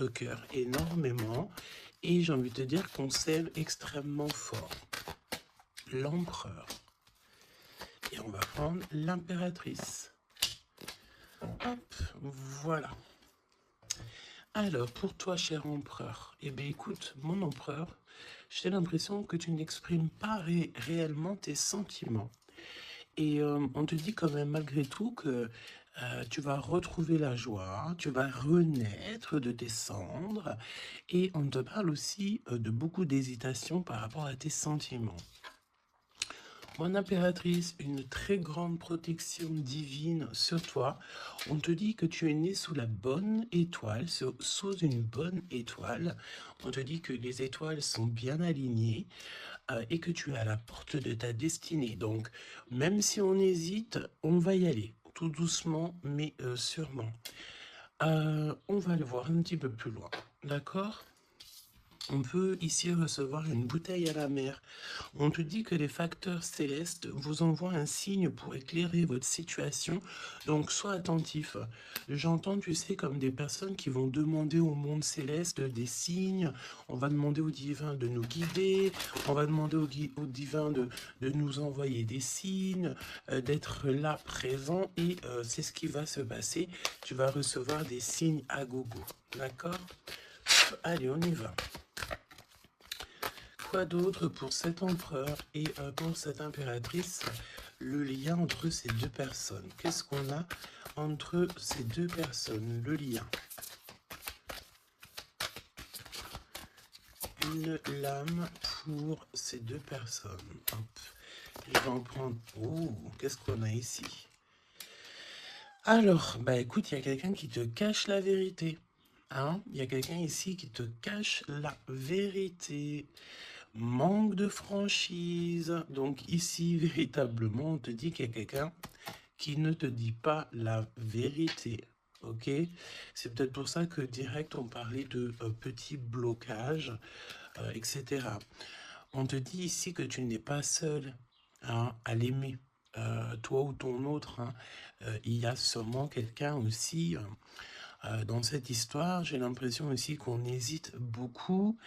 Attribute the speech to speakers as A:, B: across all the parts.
A: votre cœur énormément et j'ai envie de te dire qu'on s'aime extrêmement fort. L'empereur. Et on va prendre l'impératrice. Hop, voilà. Alors, pour toi, cher empereur, eh bien, écoute, mon empereur, j'ai l'impression que tu n'exprimes pas réellement tes sentiments. Et on te dit quand même, malgré tout, que tu vas retrouver la joie, tu vas renaître de tes cendres, et on te parle aussi de beaucoup d'hésitation par rapport à tes sentiments. Mon impératrice, une très grande protection divine sur toi. On te dit que tu es né sous la bonne étoile, sous une bonne étoile. On te dit que les étoiles sont bien alignées et que tu es à la porte de ta destinée. Donc, même si on hésite, on va y aller, tout doucement, mais sûrement. On va le voir un petit peu plus loin, d'accord ? On peut ici recevoir une bouteille à la mer. On te dit que les facteurs célestes vous envoient un signe pour éclairer votre situation. Donc, sois attentif. J'entends, tu sais, comme des personnes qui vont demander au monde céleste des signes. On va demander au divin de nous guider. On va demander au divin de nous envoyer des signes, d'être là, présent. Et c'est ce qui va se passer. Tu vas recevoir des signes à gogo. D'accord ? Allez, on y va. Quoi d'autre pour cet empereur et pour cette impératrice, le lien entre ces deux personnes? Qu'est-ce qu'on a entre ces deux personnes? Le lien. Une lame pour ces deux personnes. Hop. Je vais en prendre... Oh, qu'est-ce qu'on a ici? Alors, bah écoute, il y a quelqu'un qui te cache la vérité. Hein? Il y a quelqu'un ici qui te cache la vérité. Manque de franchise. Donc ici, véritablement, on te dit qu'il y a quelqu'un qui ne te dit pas la vérité. Ok? C'est peut-être pour ça que direct, on parlait de petits blocages, etc. On te dit ici que tu n'es pas seul hein, à l'aimer. Toi ou ton autre, hein, il y a sûrement quelqu'un aussi... dans cette histoire, j'ai l'impression aussi qu'on hésite beaucoup.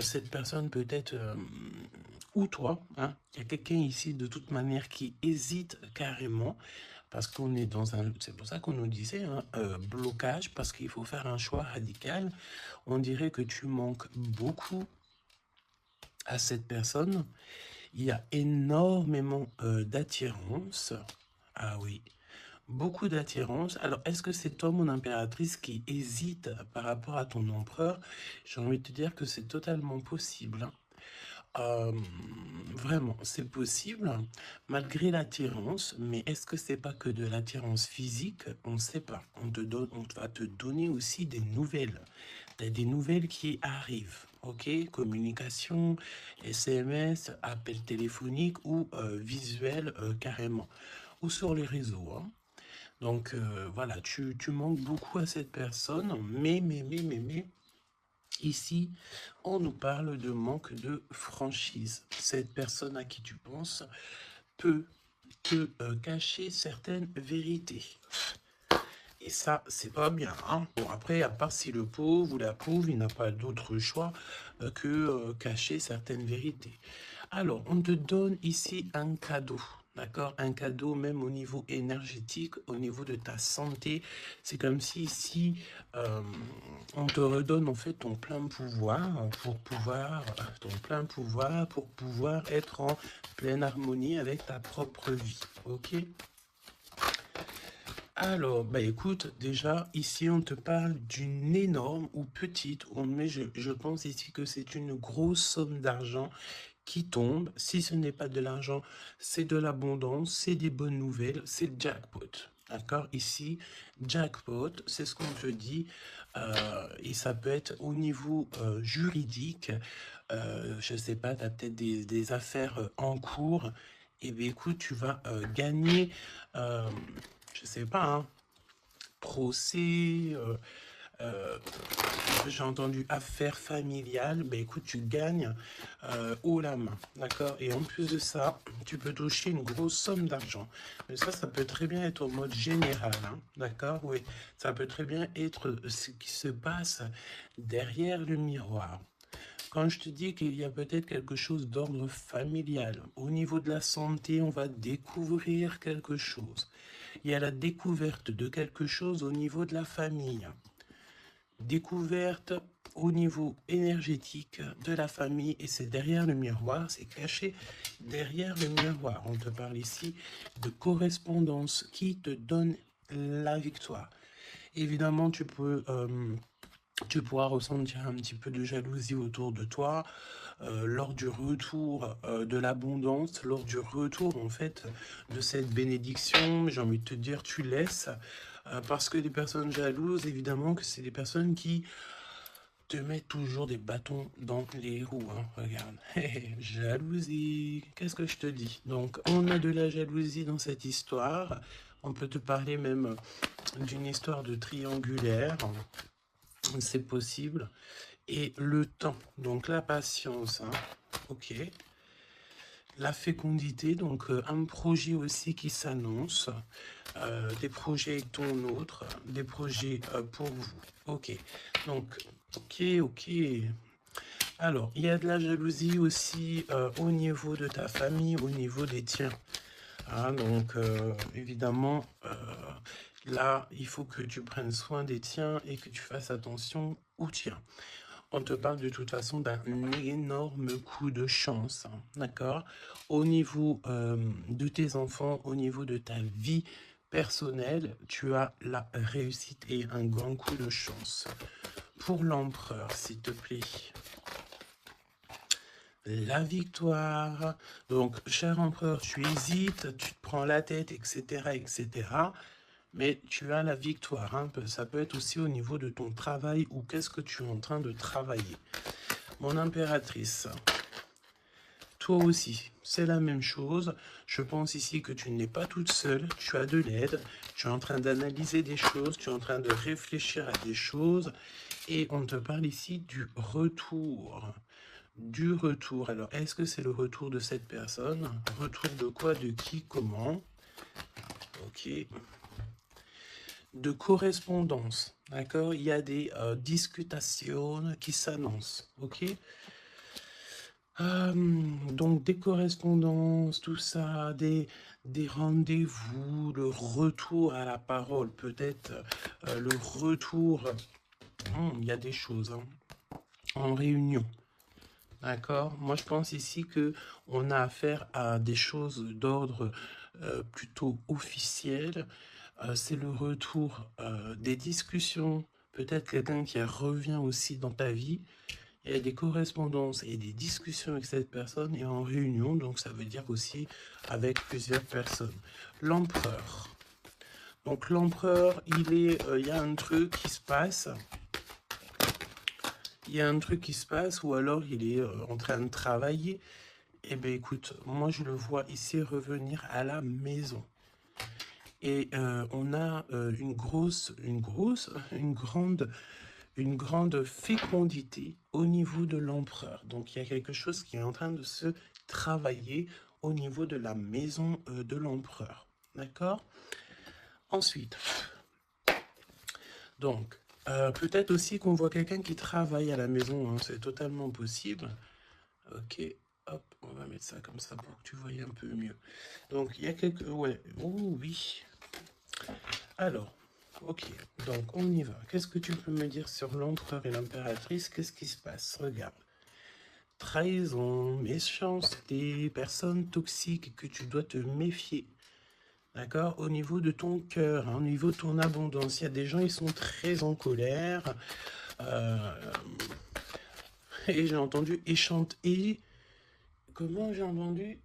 A: Cette personne peut être, ou toi, hein, il y a quelqu'un ici de toute manière qui hésite carrément, parce qu'on est dans un... C'est pour ça qu'on nous disait, hein, blocage, parce qu'il faut faire un choix radical. On dirait que tu manques beaucoup à cette personne. Il y a énormément d'attirance. Ah oui. Beaucoup d'attirance. Alors, est-ce que c'est toi, mon impératrice, qui hésite par rapport à ton empereur? J'ai envie de te dire que c'est totalement possible. Hein. Vraiment, c'est possible, malgré l'attirance, mais est-ce que c'est pas que de l'attirance physique? On ne sait pas. On va te donner aussi des nouvelles. Des nouvelles qui arrivent. Ok, communication, SMS, appel téléphonique ou visuel carrément. Ou sur les réseaux. Hein. Donc voilà, tu manques beaucoup à cette personne, mais, ici, on nous parle de manque de franchise. Cette personne à qui tu penses peut te cacher certaines vérités. Et ça, c'est pas bien. Hein. Bon, après, à part si le pauvre ou la pauvre, il n'a pas d'autre choix que cacher certaines vérités. Alors, on te donne ici un cadeau. D'accord? Un cadeau même au niveau énergétique, au niveau de ta santé. C'est comme si ici, on te redonne en fait ton plein pouvoir pour pouvoir, être en pleine harmonie avec ta propre vie. Ok? Alors, bah écoute, déjà, ici, on te parle d'une énorme ou petite, mais je pense ici que c'est une grosse somme d'argent qui tombe. Si ce n'est pas de l'argent, c'est de l'abondance, c'est des bonnes nouvelles, c'est le jackpot. D'accord? Ici, jackpot, c'est ce qu'on te dit. Et ça peut être au niveau juridique. Je ne sais pas, tu as peut-être des affaires en cours. Et bien écoute, tu vas gagner, je ne sais pas, hein, procès, j'ai entendu affaires familiales, ben écoute, tu gagnes haut la main, d'accord? Et en plus de ça, tu peux toucher une grosse somme d'argent. Mais ça peut très bien être au mode général, hein, d'accord? Oui, ça peut très bien être ce qui se passe derrière le miroir. Quand je te dis qu'il y a peut-être quelque chose d'ordre familial, au niveau de la santé, on va découvrir quelque chose. Il y a la découverte de quelque chose au niveau de la famille. Découverte au niveau énergétique de la famille, et c'est derrière le miroir, c'est caché derrière le miroir. On te parle ici de correspondance qui te donne la victoire. Évidemment, tu pourras ressentir un petit peu de jalousie autour de toi lors du retour de l'abondance, lors du retour en fait de cette bénédiction. J'ai envie de te dire, tu laisses parce que les personnes jalouses, évidemment que c'est des personnes qui te mettent toujours des bâtons dans les roues, hein. Regarde, jalousie, qu'est-ce que je te dis? Donc on a de la jalousie dans cette histoire. On peut te parler même d'une histoire de triangulaire, c'est possible. Et le temps, donc la patience, hein. Ok. La fécondité, donc un projet aussi qui s'annonce, des projets avec ton autre, des projets pour vous. Ok, donc, ok. Alors, il y a de la jalousie aussi au niveau de ta famille, au niveau des tiens. Ah, donc, évidemment, là, il faut que tu prennes soin des tiens et que tu fasses attention aux tiens. On te parle de toute façon d'un énorme coup de chance, hein, d'accord? Au niveau de tes enfants, au niveau de ta vie personnelle, tu as la réussite et un grand coup de chance. Pour l'empereur, s'il te plaît. La victoire. Donc, cher empereur, tu hésites, tu te prends la tête, etc., etc., mais tu as la victoire, hein. Ça peut être aussi au niveau de ton travail ou qu'est-ce que tu es en train de travailler. Mon impératrice, toi aussi, c'est la même chose. Je pense ici que tu n'es pas toute seule, tu as de l'aide, tu es en train d'analyser des choses, tu es en train de réfléchir à des choses, et on te parle ici du retour. Du retour. Alors, est-ce que c'est le retour de cette personne? Retour de quoi? De qui? Comment? Ok. De correspondance, d'accord? Il y a des discutations qui s'annoncent, ok? Donc des correspondances, tout ça, des rendez-vous, le retour à la parole, peut-être le retour, il y a des choses, hein, en réunion. D'accord? Moi, je pense ici que on a affaire à des choses d'ordre plutôt officiel. C'est le retour des discussions. Peut-être quelqu'un qui revient aussi dans ta vie. Il y a des correspondances et des discussions avec cette personne et en réunion. Donc, ça veut dire aussi avec plusieurs personnes. L'empereur. Donc, l'empereur, il y a un truc qui se passe. Il y a un truc qui se passe ou alors il est en train de travailler. Eh bien, écoute, moi, je le vois ici revenir à la maison. Et on a une grande fécondité au niveau de l'empereur. Donc, il y a quelque chose qui est en train de se travailler au niveau de la maison de l'empereur. D'accord? Ensuite, donc, peut-être aussi qu'on voit quelqu'un qui travaille à la maison, hein, c'est totalement possible. Ok, hop, on va mettre ça comme ça pour que tu voies un peu mieux. Donc, il y a quelques... Ouais, oh oui. Alors, ok, donc on y va. Qu'est-ce que tu peux me dire sur l'empereur et l'impératrice? Qu'est-ce qui se passe? Regarde. Trahison, méchanceté, personne toxique que tu dois te méfier. D'accord? Au niveau de ton cœur, hein, au niveau de ton abondance, il y a des gens, ils sont très en colère. Et j'ai entendu et comment j'ai entendu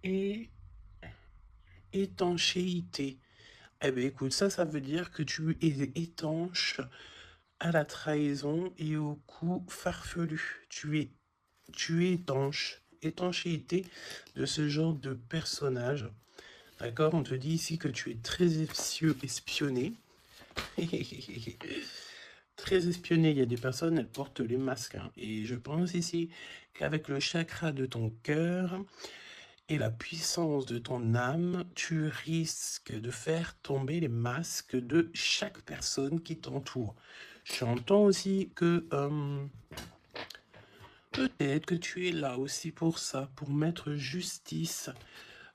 A: étanchéité. Eh bien, écoute, ça veut dire que tu es étanche à la trahison et au coup farfelu. Tu es étanche. Étanchéité de ce genre de personnage. D'accord? On te dit ici que tu es très espionné. très espionné. Il y a des personnes, elles portent les masques, hein. Et je pense ici qu'avec le chakra de ton cœur et la puissance de ton âme, tu risques de faire tomber les masques de chaque personne qui t'entoure. J'entends aussi que peut-être que tu es là aussi pour ça, pour mettre justice.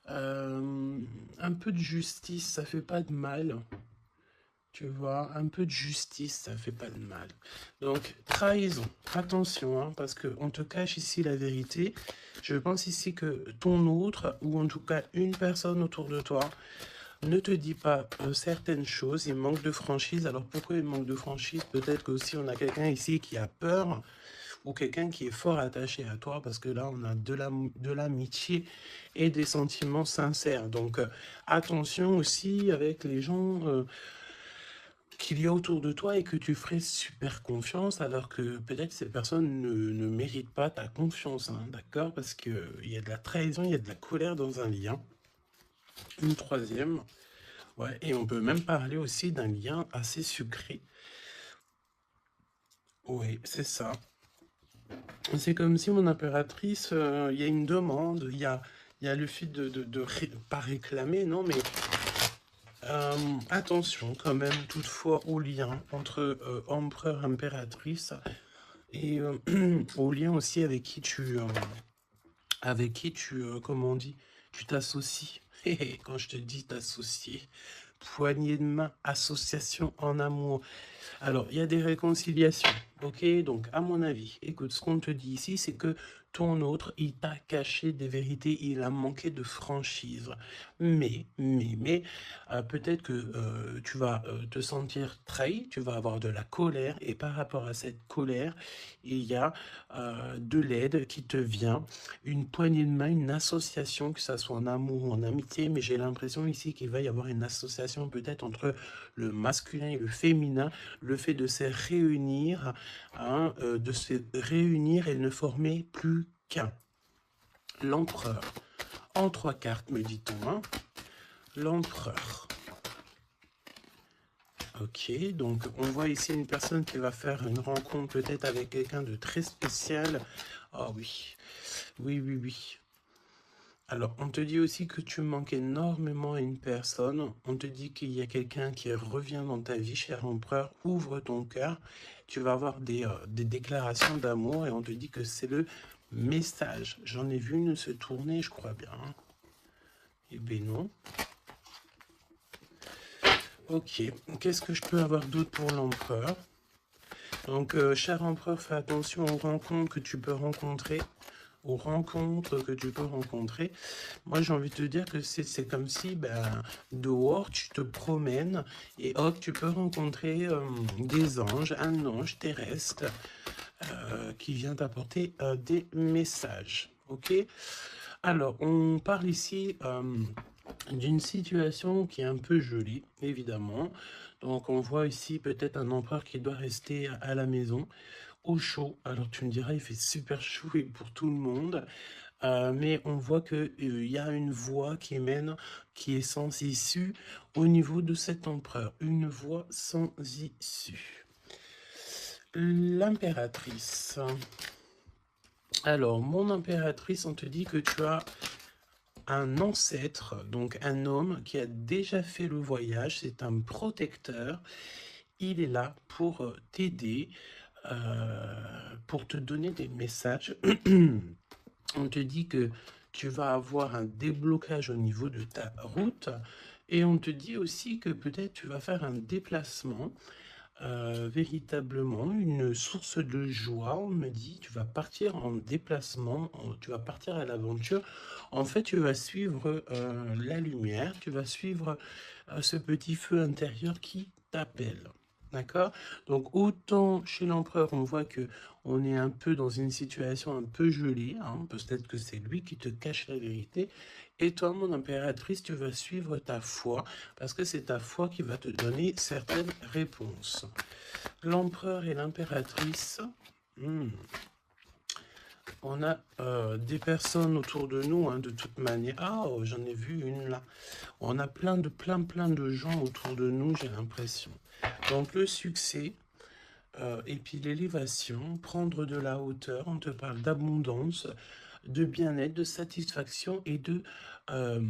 A: Un peu de justice, ça fait pas de mal. Tu vois, un peu de justice, ça fait pas de mal. Donc, trahison, attention, hein, parce qu'on te cache ici la vérité. Je pense ici que ton autre, ou en tout cas une personne autour de toi, ne te dit pas certaines choses, il manque de franchise. Alors pourquoi il manque de franchise? Peut-être qu'aussi on a quelqu'un ici qui a peur, ou quelqu'un qui est fort attaché à toi, parce que là on a de l'amitié et des sentiments sincères. Donc attention aussi avec les gens qu'il y a autour de toi et que tu ferais super confiance, alors que peut-être ces personnes ne méritent pas ta confiance, hein, d'accord? Parce qu'il y a de la trahison, il y a de la colère dans un lien. Une troisième, ouais, et on peut même parler aussi d'un lien assez sucré. Oui, c'est ça. C'est comme si mon impératrice, il y a une demande, il y a le fait pas réclamer, non, mais attention quand même toutefois au lien entre empereur, impératrice et au lien aussi avec qui tu, comment on dit, tu t'associes. Quand je te dis t'associer, poignée de main, association en amour. Alors, il y a des réconciliations, ok? Donc, à mon avis, écoute, ce qu'on te dit ici, c'est que ton autre, il t'a caché des vérités, il a manqué de franchise. Mais, peut-être que tu vas te sentir trahi, tu vas avoir de la colère, et par rapport à cette colère, il y a de l'aide qui te vient, une poignée de main, une association, que ça soit en amour ou en amitié, mais j'ai l'impression ici qu'il va y avoir une association peut-être entre le masculin et le féminin, le fait de se réunir, hein, et ne former plus qu'un. L'empereur. En 3 cartes, me dit-on, hein. L'empereur. Ok, donc on voit ici une personne qui va faire une rencontre peut-être avec quelqu'un de très spécial. Ah oui, oui, oui, oui. Alors, on te dit aussi que tu manques énormément à une personne. On te dit qu'il y a quelqu'un qui revient dans ta vie, cher empereur. Ouvre ton cœur. Tu vas avoir des déclarations d'amour et on te dit que c'est le message. J'en ai vu une se tourner, je crois bien. Eh bien non. Ok, qu'est-ce que je peux avoir d'autre pour l'empereur? Donc, cher empereur, fais attention aux rencontres que tu peux rencontrer. Aux rencontres que tu peux rencontrer. Moi, j'ai envie de te dire que c'est comme si, ben, dehors, tu te promènes et hop, tu peux rencontrer des anges, un ange terrestre qui vient t'apporter des messages. Ok? Alors, on parle ici d'une situation qui est un peu jolie, évidemment. Donc, on voit ici peut-être un empereur qui doit rester à la maison, au chaud. Alors, tu me diras, il fait super chaud et pour tout le monde. Mais on voit qu'il y a une voie qui mène, qui est sans issue au niveau de cet empereur. Une voie sans issue. L'impératrice. Alors, mon impératrice, on te dit que tu as un ancêtre, donc un homme qui a déjà fait le voyage, c'est un protecteur. Il est là pour t'aider, pour te donner des messages. On te dit que tu vas avoir un déblocage au niveau de ta route et on te dit aussi que peut-être tu vas faire un déplacement, véritablement une source de joie. On me dit tu vas partir en déplacement, tu vas partir à l'aventure. En fait, tu vas suivre la lumière, tu vas suivre ce petit feu intérieur qui t'appelle. D'accord? Donc autant chez l'empereur, on voit que on est un peu dans une situation un peu gelée, hein, peut-être que c'est lui qui te cache la vérité. Et toi, mon impératrice, tu vas suivre ta foi, parce que c'est ta foi qui va te donner certaines réponses. L'empereur et l'impératrice, on a des personnes autour de nous, hein, de toute manière. Ah, oh, j'en ai vu une là. On a plein de gens autour de nous, j'ai l'impression. Donc le succès, Et puis l'élévation, prendre de la hauteur, on te parle d'abondance, de bien-être, de satisfaction et euh,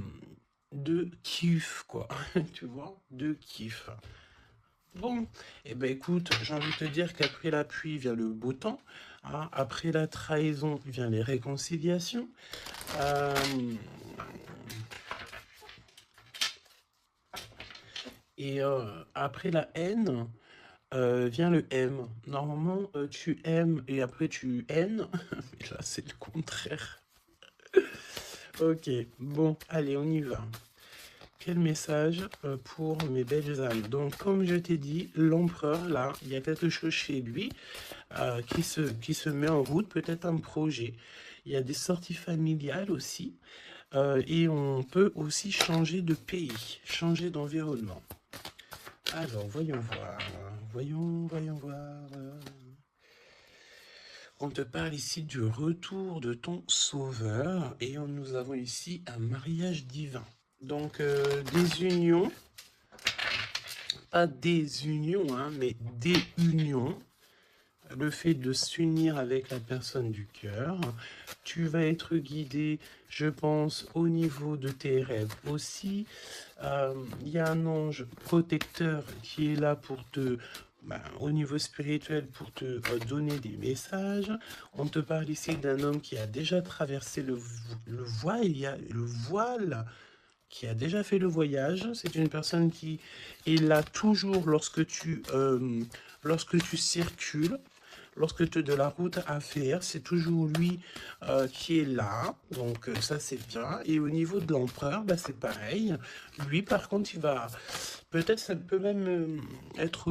A: de kiff, quoi. Tu vois, de kiff. Bon, eh ben écoute, j'ai envie de te dire qu'après la pluie vient le beau temps, hein. Après la trahison vient les réconciliations. Euh, et après la haine vient le M. Normalement, tu aimes et après tu haines. Mais là, c'est le contraire. Ok, bon, allez, on y va. Quel message pour mes belles âmes. Donc, comme je t'ai dit, l'empereur, là, il y a quelque chose chez lui qui se met en route, peut-être un projet. Il y a des sorties familiales aussi. Et on peut aussi changer de pays, changer d'environnement. Alors, voyons voir. Voyons voir. On te parle ici du retour de ton sauveur et nous avons ici un mariage divin. Donc, des unions, pas des unions, hein, mais des unions. Le fait de s'unir avec la personne du cœur. Tu vas être guidé, je pense, au niveau de tes rêves aussi. Il y a un ange protecteur qui est là pour te, au niveau spirituel, pour te donner des messages. On te parle ici d'un homme qui a déjà traversé le voile, il y a le voile, qui a déjà fait le voyage. C'est une personne qui est là toujours lorsque tu circules. Lorsque tu as de la route à faire, c'est toujours lui qui est là. Donc ça, c'est bien. Et au niveau de l'empereur, bah, c'est pareil. Lui, par contre, il va... Peut-être ça peut même être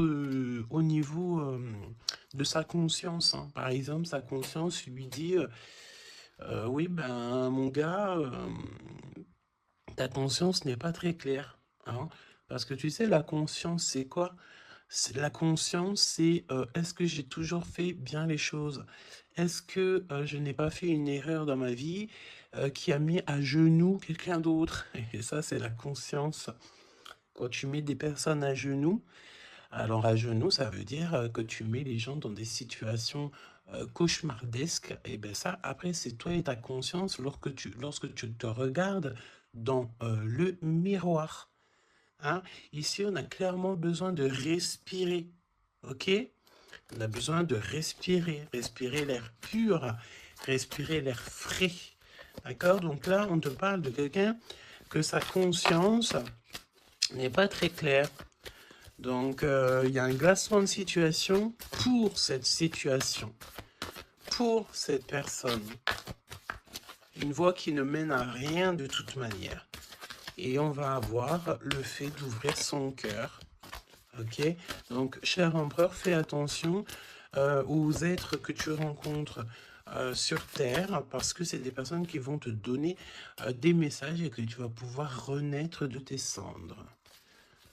A: au niveau de sa conscience, hein. Par exemple, sa conscience lui dit, oui, ben mon gars, ta conscience n'est pas très claire, hein. Parce que tu sais, la conscience, c'est quoi? La conscience, c'est est-ce que j'ai toujours fait bien les choses? Est-ce que je n'ai pas fait une erreur dans ma vie qui a mis à genoux quelqu'un d'autre? Et ça, c'est la conscience. Quand tu mets des personnes à genoux, alors à genoux, ça veut dire que tu mets les gens dans des situations cauchemardesques. Et bien ça, après, c'est toi et ta conscience lorsque tu te regardes dans le miroir. Hein. Ici, on a clairement besoin de respirer. OK? On a besoin de respirer. Respirer l'air pur. Respirer l'air frais. D'accord? Donc là, on te parle de quelqu'un que sa conscience n'est pas très claire. Donc, il y a un glacement de situation pour cette situation. Pour cette personne. Une voie qui ne mène à rien de toute manière. Et on va avoir le fait d'ouvrir son cœur. Ok, donc cher empereur, fais attention aux êtres que tu rencontres sur Terre, parce que c'est des personnes qui vont te donner des messages et que tu vas pouvoir renaître de tes cendres.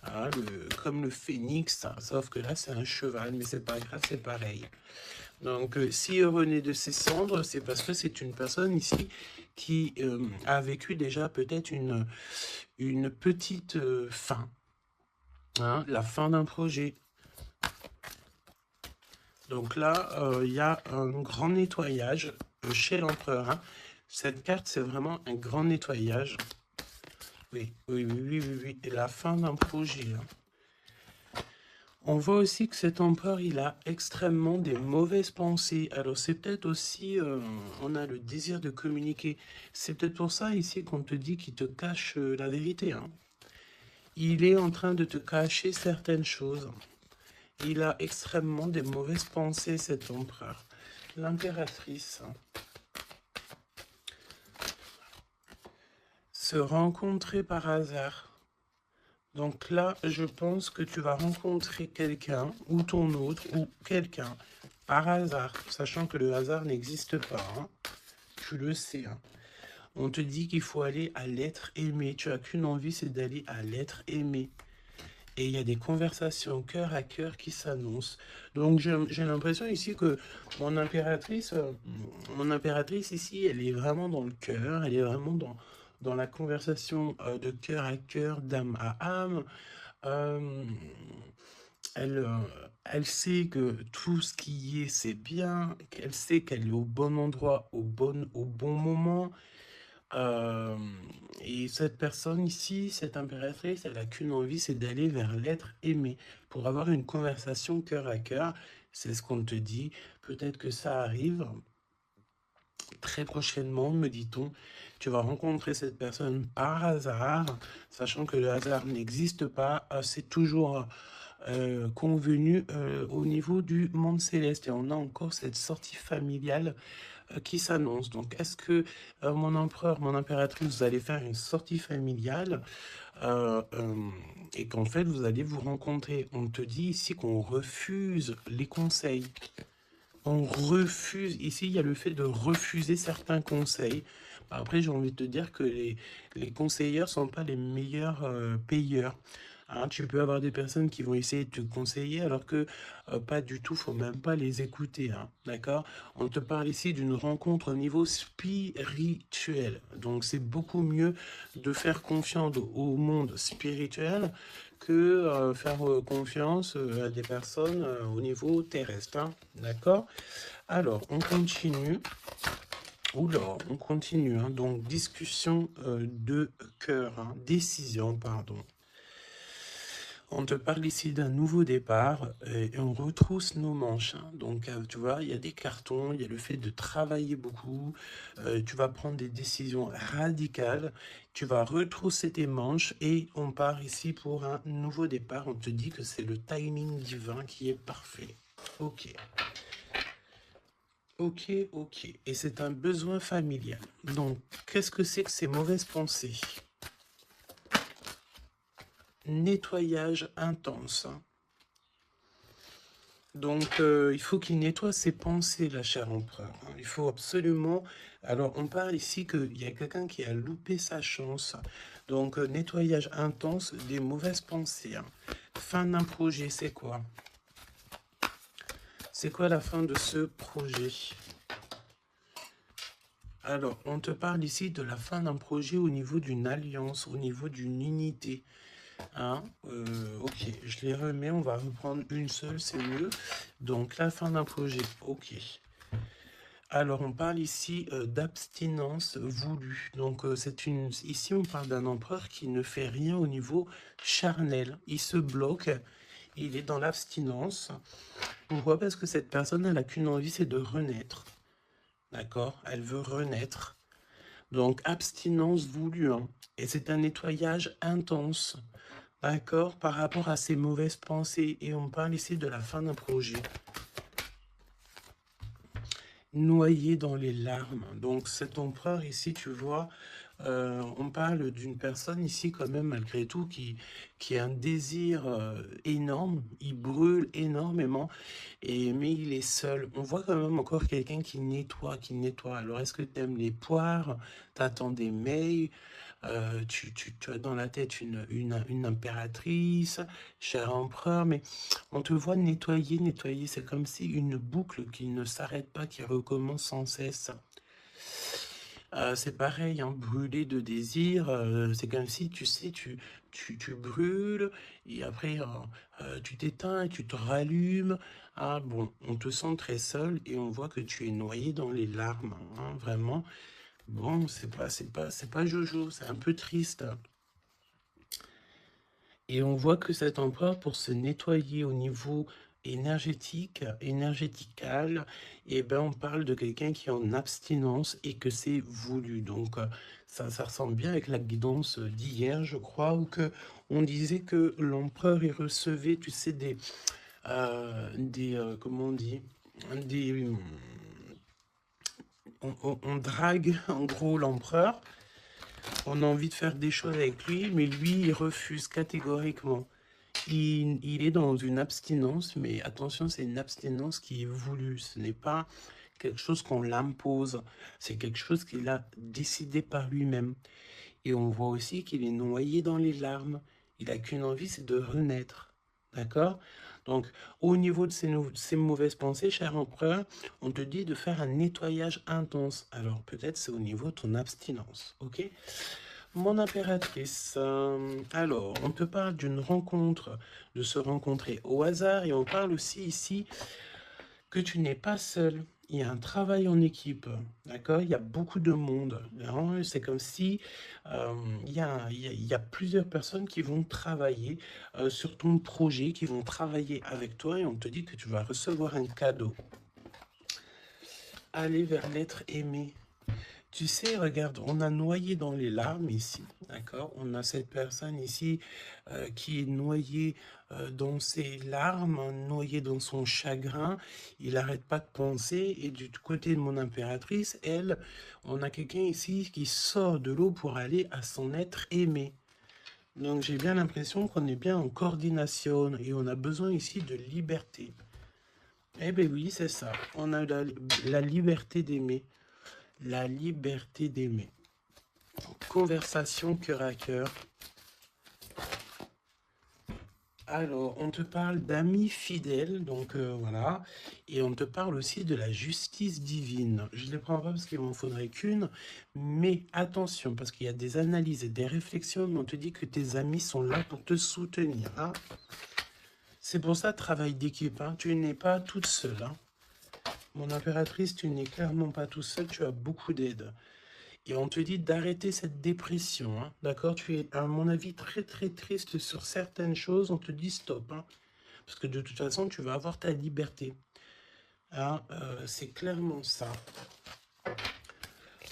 A: Ah, comme le phénix, hein, sauf que là c'est un cheval, mais c'est pas grave, c'est pareil. Donc s'il renaît de ses cendres, c'est parce que c'est une personne ici qui a vécu déjà peut-être une petite fin. Hein, la fin d'un projet. Donc là, il y a un grand nettoyage chez l'empereur. Hein. Cette carte, c'est vraiment un grand nettoyage. Oui. Et la fin d'un projet. Hein. On voit aussi que cet empereur, il a extrêmement des mauvaises pensées. Alors c'est peut-être aussi, on a le désir de communiquer. C'est peut-être pour ça ici qu'on te dit qu'il te cache la vérité. Hein. Il est en train de te cacher certaines choses. Il a extrêmement des mauvaises pensées, cet empereur. L'impératrice. Se rencontrer par hasard. Donc là, je pense que tu vas rencontrer quelqu'un, ou ton autre, ou quelqu'un, par hasard, sachant que le hasard n'existe pas. Hein. Tu le sais. Hein. On te dit qu'il faut aller à l'être aimé. Tu n'as qu'une envie, c'est d'aller à l'être aimé. Et il y a des conversations cœur à cœur qui s'annoncent. Donc j'ai l'impression ici que mon impératrice ici, elle est vraiment dans le cœur, elle est vraiment dans la conversation de cœur à cœur, d'âme à âme. Euh, elle, Elle sait que tout ce qui est, c'est bien, qu'elle sait qu'elle est au bon endroit, au bon moment. Euh, et cette personne ici, cette impératrice, elle n'a qu'une envie, c'est d'aller vers l'être aimé, pour avoir une conversation cœur à cœur. C'est ce qu'on te dit. Peut-être que ça arrive très prochainement, me dit-on. Tu vas rencontrer cette personne par hasard, sachant que le hasard n'existe pas. C'est toujours convenu au niveau du monde céleste. Et on a encore cette sortie familiale qui s'annonce. Donc, est-ce que mon empereur, mon impératrice, vous allez faire une sortie familiale euh, euh, et qu'en fait, vous allez vous rencontrer? On te dit ici qu'on refuse les conseils. On refuse. Ici, il y a le fait de refuser certains conseils. Après, j'ai envie de te dire que les conseilleurs sont pas les meilleurs payeurs. Hein, tu peux avoir des personnes qui vont essayer de te conseiller alors que pas du tout, faut même pas les écouter. Hein, d'accord? On te parle ici d'une rencontre au niveau spirituel. Donc c'est beaucoup mieux de faire confiance au monde spirituel que faire confiance à des personnes au niveau terrestre. Hein, d'accord? Alors, on continue. Oula, on continue. Hein, donc, discussion de cœur, hein, décision, pardon. On te parle ici d'un nouveau départ et on retrousse nos manches. Hein. Donc, tu vois, il y a des cartons, il y a le fait de travailler beaucoup. Tu vas prendre des décisions radicales. Tu vas retrousser tes manches et on part ici pour un nouveau départ. On te dit que c'est le timing divin qui est parfait. Ok. Ok, ok. Et c'est un besoin familial. Donc, qu'est-ce que c'est que ces mauvaises pensées? Nettoyage intense. Hein. Donc, il faut qu'il nettoie ses pensées, la chère empereur. Hein. Il faut absolument... Alors, on parle ici qu'il y a quelqu'un qui a loupé sa chance. Donc, nettoyage intense des mauvaises pensées. Hein. Fin d'un projet, c'est quoi? C'est quoi la fin de ce projet? Alors, on te parle ici de la fin d'un projet au niveau d'une alliance, au niveau d'une unité. Hein, ok, je les remets, on va reprendre une seule, c'est mieux. Donc, la fin d'un projet, ok. Alors, on parle ici d'abstinence voulue. Donc, ici, on parle d'un empereur qui ne fait rien au niveau charnel. Il se bloque, il est dans l'abstinence. Pourquoi? Parce que cette personne, elle n'a qu'une envie, c'est de renaître. D'accord? Elle veut renaître. Donc, abstinence voulue. Hein. Et c'est un nettoyage intense. D'accord? Par rapport à ses mauvaises pensées. Et on parle ici de la fin d'un projet. Noyé dans les larmes. Donc, cet empereur ici, tu vois, on parle d'une personne ici quand même, malgré tout, qui a un désir énorme. Il brûle énormément. Mais il est seul. On voit quand même encore quelqu'un qui nettoie, qui nettoie. Alors, est-ce que tu aimes les poires? T'attends des mails? Tu as dans la tête une impératrice, cher empereur, mais on te voit nettoyer, nettoyer. C'est comme si une boucle qui ne s'arrête pas, qui recommence sans cesse. C'est pareil, hein, brûler de désir, c'est comme si, tu sais, tu brûles, et après, tu t'éteins, et tu te rallumes. Ah bon, on te sent très seul, et on voit que tu es noyé dans les larmes, hein, vraiment. Bon, c'est pas Jojo, c'est un peu triste. Et on voit que cet empereur, pour se nettoyer au niveau énergétique, énergétical, eh ben, on parle de quelqu'un qui est en abstinence et que c'est voulu. Donc, ça ressemble bien avec la guidance d'hier, je crois, où que on disait que l'empereur, il recevait, tu sais, comment on dit, des, on drague en gros l'empereur. On a envie de faire des choses avec lui, mais lui, il refuse catégoriquement. Il est dans une abstinence, mais attention, c'est une abstinence qui est voulue. Ce n'est pas quelque chose qu'on l'impose. C'est quelque chose qu'il a décidé par lui-même. Et on voit aussi qu'il est noyé dans les larmes. Il n'a qu'une envie, c'est de renaître. D'accord? Donc, au niveau de ces mauvaises pensées, cher empereur, on te dit de faire un nettoyage intense. Alors, peut-être c'est au niveau de ton abstinence. Ok? Mon impératrice, alors, on te parle d'une rencontre, de se rencontrer au hasard, et on parle aussi ici que tu n'es pas seul. Il y a un travail en équipe, d'accord? Il y a beaucoup de monde, hein. C'est comme si il y a plusieurs personnes qui vont travailler sur ton projet, qui vont travailler avec toi, et on te dit que tu vas recevoir un cadeau. Aller vers l'être aimé. Tu sais, regarde, on a noyé dans les larmes ici, d'accord? On a cette personne ici qui est noyée dans ses larmes, noyée dans son chagrin. Il n'arrête pas de penser. Et du côté de mon impératrice, elle, on a quelqu'un ici qui sort de l'eau pour aller à son être aimé. Donc j'ai bien l'impression qu'on est bien en coordination et on a besoin ici de liberté. Eh bien oui, c'est ça. On a la liberté d'aimer. La liberté d'aimer. Conversation cœur à cœur. Alors, on te parle d'amis fidèles, donc voilà. Et on te parle aussi de la justice divine. Je ne les prends pas parce qu'il m'en faudrait qu'une, mais attention, parce qu'il y a des analyses et des réflexions, mais on te dit que tes amis sont là pour te soutenir. Hein. C'est pour ça, travail d'équipe. Hein. Tu n'es pas toute seule. Hein. Mon impératrice, tu n'es clairement pas toute seule, tu as beaucoup d'aide. Et on te dit d'arrêter cette dépression, hein, d'accord? Tu es, à mon avis, très très triste sur certaines choses, on te dit stop, hein, parce que de toute façon, tu vas avoir ta liberté. Hein, c'est clairement ça.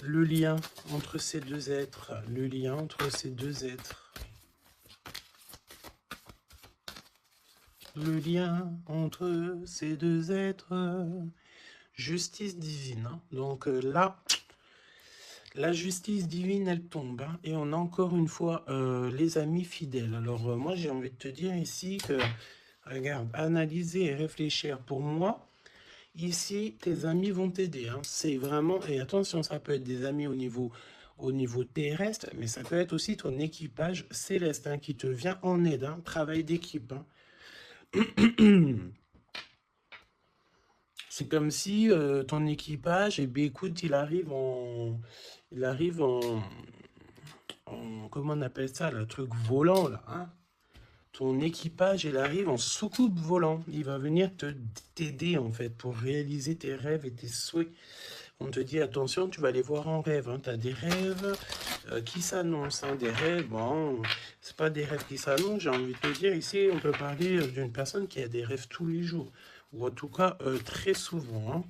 A: Le lien entre ces deux êtres, le lien entre ces deux êtres. Le lien entre ces deux êtres. Justice divine, hein. Donc là... La justice divine, elle tombe. Hein, et on a encore une fois les amis fidèles. Alors, moi, j'ai envie de te dire ici que, regarde, analyser et réfléchir. Pour moi, ici, tes amis vont t'aider. Hein. C'est vraiment... Et attention, ça peut être des amis au niveau terrestre, mais ça peut être aussi ton équipage céleste hein, qui te vient en aide. Hein, travail d'équipe. Hein. C'est comme si ton équipage, eh bien, écoute, il arrive en... comment on appelle ça, le truc volant, là, hein? Ton équipage, il arrive en soucoupe volant. Il va venir t'aider, en fait, pour réaliser tes rêves et tes souhaits. On te dit, attention, tu vas les voir en rêve. Hein. Tu as des rêves qui s'annoncent. Hein. Des rêves, bon, c'est pas des rêves qui s'annoncent. J'ai envie de te dire, ici, on peut parler d'une personne qui a des rêves tous les jours. Ou en tout cas, très souvent. Hein.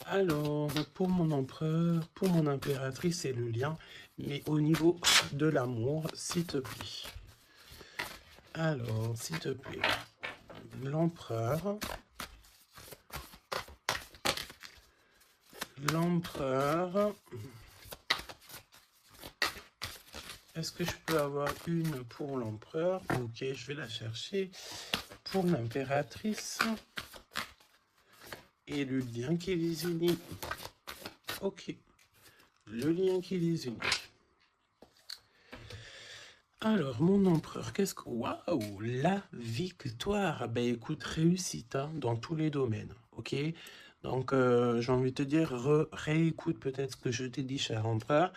A: Alors, pour mon empereur, pour mon impératrice, c'est le lien. Mais au niveau de l'amour, s'il te plaît. Alors, s'il te plaît. L'empereur. L'empereur. Est-ce que je peux avoir une pour l'empereur? Ok, je vais la chercher. Pour l'impératrice. Et le lien qui les unit. Ok. Le lien qui les unit. Alors, mon empereur, qu'est-ce que... Waouh, la victoire. Ben écoute, réussite hein, dans tous les domaines, ok? Donc, j'ai envie de te dire, réécoute peut-être ce que je t'ai dit, cher empereur.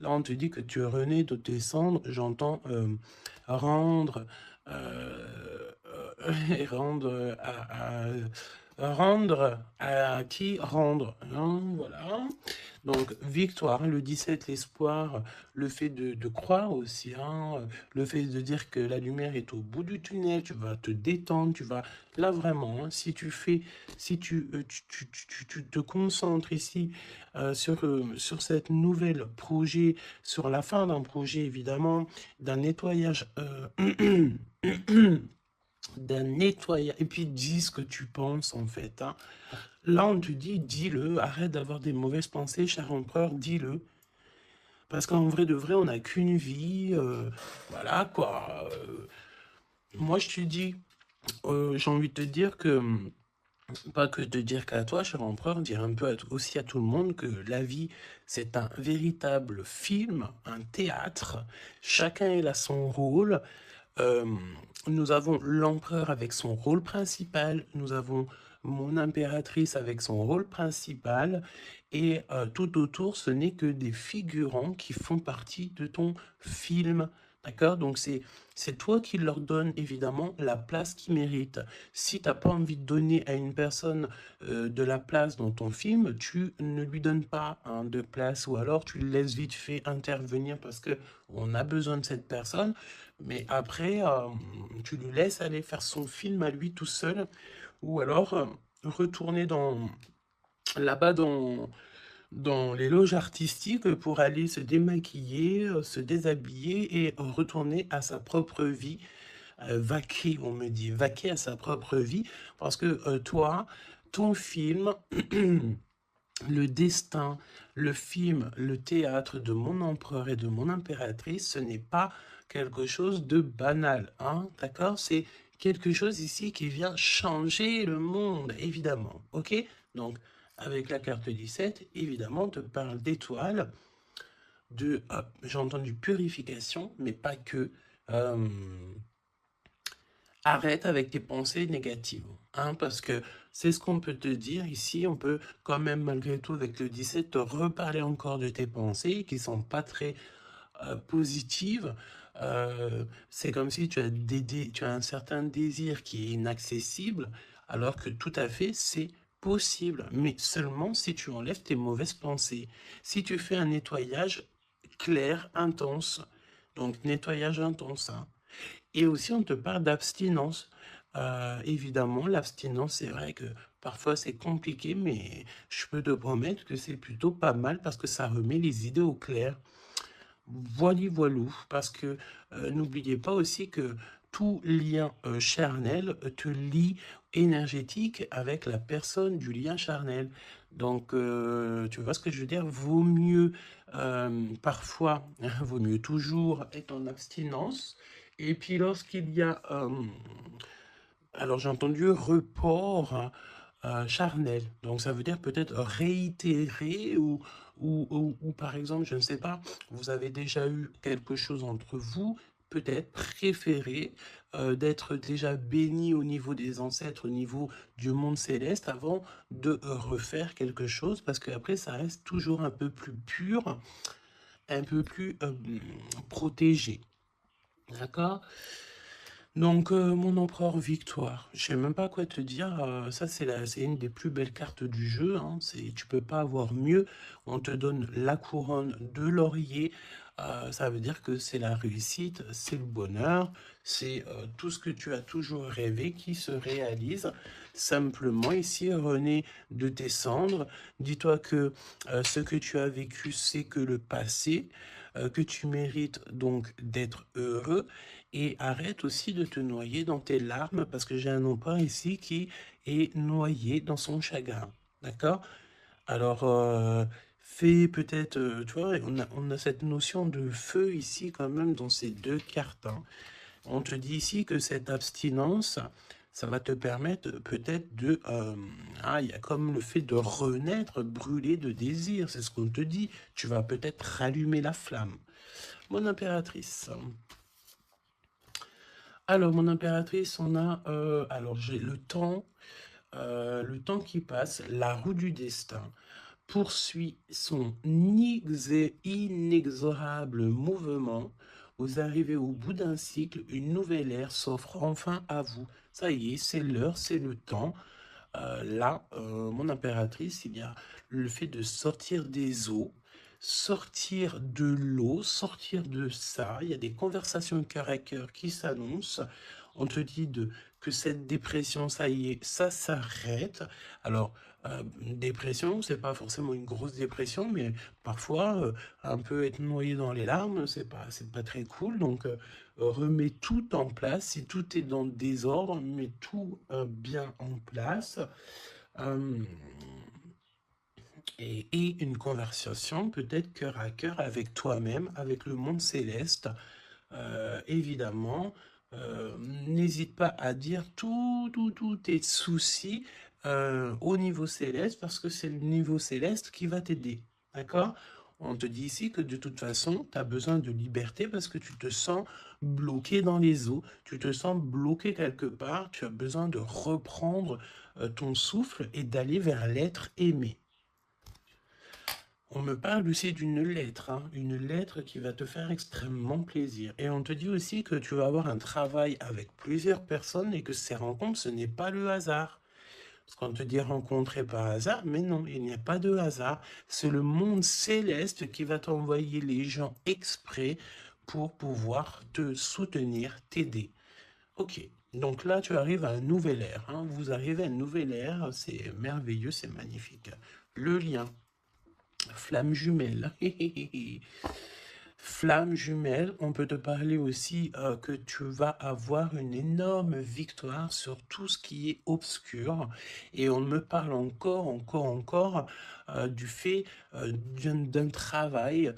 A: Là, on te dit que tu es rené de tes cendres. J'entends rendre... et rendre rendre à qui rendre. Hein, voilà. Donc, victoire, le 17, l'espoir, le fait de croire aussi, hein, le fait de dire que la lumière est au bout du tunnel, tu vas te détendre, tu vas, là vraiment, hein, si tu fais, si tu te concentres ici sur cette nouvelle projet, sur la fin d'un projet évidemment, d'un nettoyage, d'un nettoyage, et puis dis ce que tu penses en fait, hein. Là, on te dit, dis-le, arrête d'avoir des mauvaises pensées, cher empereur, dis-le. Parce qu'en vrai de vrai, on n'a qu'une vie, voilà quoi. Moi, je te dis, j'ai envie de te dire que, pas que de dire qu'à toi, cher empereur, dire un peu aussi à tout le monde que la vie, c'est un véritable film, un théâtre. Chacun il a son rôle. Nous avons l'empereur avec son rôle principal, nous avons mon impératrice avec son rôle principal, et tout autour, ce n'est que des figurants qui font partie de ton film. D'accord? Donc c'est toi qui leur donne évidemment la place qu'ils méritent. Si tu n'as pas envie de donner à une personne de la place dans ton film, tu ne lui donnes pas hein, de place, ou alors tu le laisses vite fait intervenir parce que on a besoin de cette personne, mais après tu lui laisses aller faire son film à lui tout seul, ou alors retourner là-bas dans les loges artistiques pour aller se démaquiller, se déshabiller et retourner à sa propre vie, vaquer, on me dit, vaquer à sa propre vie, parce que toi, ton film, le destin, le film, le théâtre de mon empereur et de mon impératrice, ce n'est pas quelque chose de banal, hein, d'accord? C'est quelque chose ici qui vient changer le monde, évidemment, ok? Donc, avec la carte 17, évidemment, on te parle d'étoiles, j'ai entendu purification, mais pas que. Arrête avec tes pensées négatives, hein, parce que c'est ce qu'on peut te dire ici. On peut quand même, malgré tout, avec le 17, te reparler encore de tes pensées qui sont pas très positives. C'est comme si tu as un certain désir qui est inaccessible, alors que tout à fait, c'est possible, mais seulement si tu enlèves tes mauvaises pensées. Si tu fais un nettoyage clair, intense, donc nettoyage intense, hein. Et aussi, on te parle d'abstinence. Évidemment, l'abstinence, c'est vrai que parfois c'est compliqué, mais je peux te promettre que c'est plutôt pas mal parce que ça remet les idées au clair. Voilou, parce que n'oubliez pas aussi que tout lien charnel te lie énergétique avec la personne du lien charnel. Donc, tu vois ce que je veux dire? Vaut mieux parfois, vaut mieux toujours être en abstinence. Et puis lorsqu'il y a, alors j'ai entendu report charnel, donc ça veut dire peut-être réitérer ou par exemple, je ne sais pas, vous avez déjà eu quelque chose entre vous, peut-être préféré d'être déjà béni au niveau des ancêtres, au niveau du monde céleste, avant de refaire quelque chose, parce qu'après ça reste toujours un peu plus pur, un peu plus protégé. D'accord? Donc, mon empereur victoire, je sais même pas quoi te dire, ça c'est une des plus belles cartes du jeu, hein, tu peux pas avoir mieux. On te donne la couronne de laurier, ça veut dire que c'est la réussite, c'est le bonheur, c'est tout ce que tu as toujours rêvé qui se réalise. Simplement ici, René, de tes cendres, dis-toi que ce que tu as vécu, c'est que le passé, que tu mérites donc d'être heureux, et arrête aussi de te noyer dans tes larmes, parce que j'ai un empereur ici qui est noyé dans son chagrin. D'accord? Alors, fais peut-être, tu vois, on a cette notion de feu ici quand même dans ces deux cartes, hein. On te dit ici que cette abstinence, ça va te permettre peut-être de... il y a comme le fait de renaître, brûler de désir, c'est ce qu'on te dit. Tu vas peut-être rallumer la flamme. Mon impératrice. Alors, mon impératrice, on a... alors, j'ai le temps qui passe, la roue du destin poursuit son inexorable mouvement. Vous arrivez au bout d'un cycle, une nouvelle ère s'offre enfin à vous. Ça y est, c'est l'heure, c'est le temps. Là, mon impératrice, il y a le fait de sortir des eaux, sortir de l'eau, sortir de ça. Il y a des conversations cœur à cœur qui s'annoncent. On te dit que cette dépression, ça y est, ça s'arrête. Alors, dépression, c'est pas forcément une grosse dépression, mais parfois, un peu être noyé dans les larmes, c'est pas très cool. Donc, remets tout en place. Si tout est dans le désordre, mets tout bien en place. Et une conversation peut-être cœur à cœur avec toi-même, avec le monde céleste. Évidemment, n'hésite pas à dire tous tes soucis au niveau céleste, parce que c'est le niveau céleste qui va t'aider. D'accord? On te dit ici que de toute façon, tu as besoin de liberté parce que tu te sens bloqué dans les eaux, tu te sens bloqué quelque part, tu as besoin de reprendre ton souffle et d'aller vers l'être aimé. On me parle aussi d'une lettre, hein, une lettre qui va te faire extrêmement plaisir. Et on te dit aussi que tu vas avoir un travail avec plusieurs personnes et que ces rencontres, ce n'est pas le hasard. Parce qu'on te dit rencontrer par hasard, mais non, il n'y a pas de hasard. C'est le monde céleste qui va t'envoyer les gens exprès pour pouvoir te soutenir, t'aider. Ok, donc là, tu arrives à un nouvel ère. Hein. Vous arrivez à une nouvelle ère, c'est merveilleux, c'est magnifique. Le lien. Flamme jumelle. Flamme jumelle, on peut te parler aussi que tu vas avoir une énorme victoire sur tout ce qui est obscur. Et on me parle encore du fait d'un travail,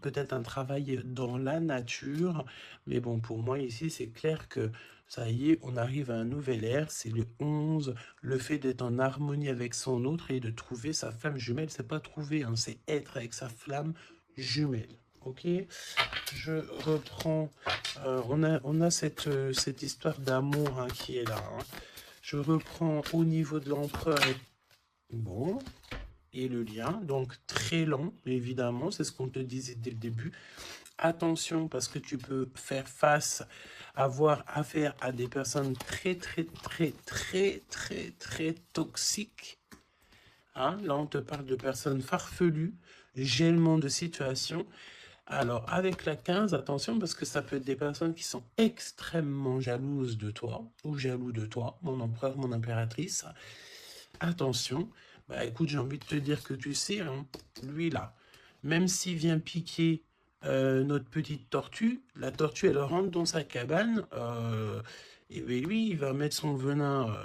A: peut-être un travail dans la nature. Mais bon, pour moi ici, c'est clair que ça y est, on arrive à un nouvel ère, c'est le 11, le fait d'être en harmonie avec son autre et de trouver sa flamme jumelle, c'est pas trouver, hein, c'est être avec sa flamme jumelle. Ok, je reprends, on a cette histoire d'amour hein, qui est là. Hein. Je reprends au niveau de l'empereur, bon, et le lien, donc très lent, évidemment, c'est ce qu'on te disait dès le début. Attention, parce que tu peux faire face, avoir affaire à des personnes très toxiques. Hein, là, on te parle de personnes farfelues, gèlement de situation. Alors, avec la 15, attention, parce que ça peut être des personnes qui sont extrêmement jalouses de toi, ou jaloux de toi, mon empereur, mon impératrice. Attention, bah écoute, j'ai envie de te dire que tu sais, hein, lui là, même s'il vient piquer notre petite tortue, la tortue, elle rentre dans sa cabane, et bien lui, il va mettre son venin